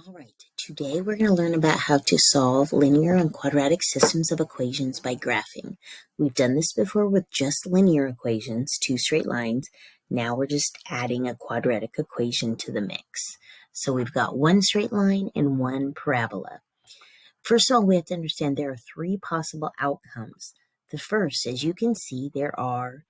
All right, today we're going to learn about how to solve linear and quadratic systems of equations by graphing. We've done this before with just linear equations, two straight lines. Now we're just adding a quadratic equation to the mix. So we've got one straight line and one parabola. First of all, we have to understand there are three possible outcomes. The first, as you can see, there are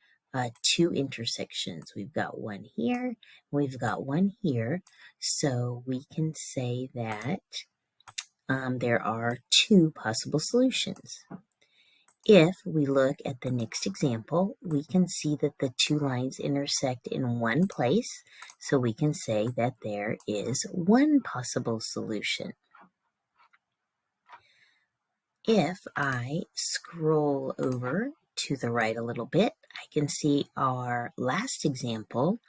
two intersections. We've got one here, we've got one here. So we can say that there are two possible solutions. If we look at the next example, we can see that the two lines intersect in one place. So we can say that there is one possible solution. If I scroll over to the right a little bit, I can see our last example,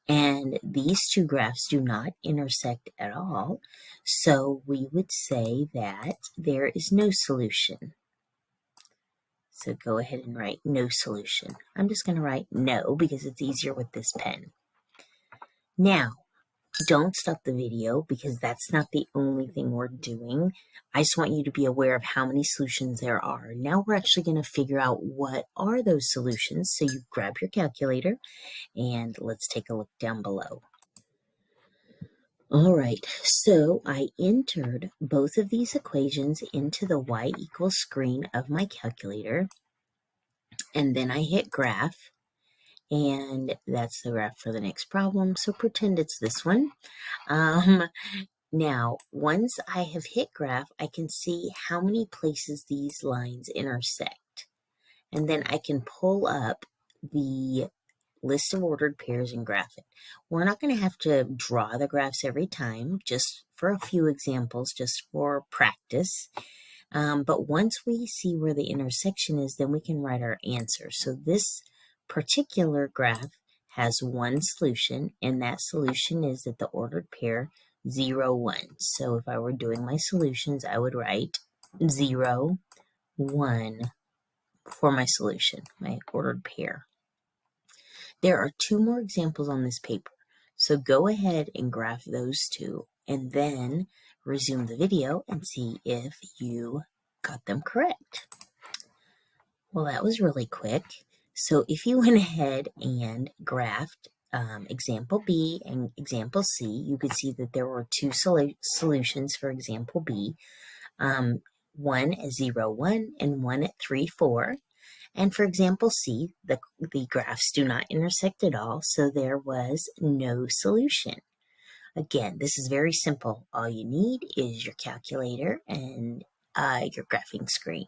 and these two graphs do not intersect at all. So we would say that there is no solution. So go ahead and write no solution. I'm just going to write no because it's easier with this pen. Now, don't stop the video because that's not the only thing we're doing. I just want you to be aware of how many solutions there are. Now we're actually going to figure out what are those solutions. So you grab your calculator and let's take a look down below. All right, so I entered both of these equations into the y equals screen of my calculator, and then I hit graph. And that's the graph for the next problem. So pretend it's this one. Now, once I have hit graph, I can see how many places these lines intersect. And then I can pull up the list of ordered pairs and graph it. We're not going to have to draw the graphs every time, just for a few examples, just for practice. But once we see where the intersection is, then we can write our answer. So this particular graph has one solution, and that solution is that the ordered pair 0, 1. So if I were doing my solutions, I would write 0, 1 for my solution, my ordered pair. There are two more examples on this paper. So go ahead and graph those two, and then resume the video and see if you got them correct. Well, that was really quick. So if you went ahead and graphed example B and example C, you could see that there were two solutions for example B, one at 0, 1 and one at 3, 4. And for example C, the graphs do not intersect at all, so there was no solution. Again, this is very simple. All you need is your calculator and your graphing screen.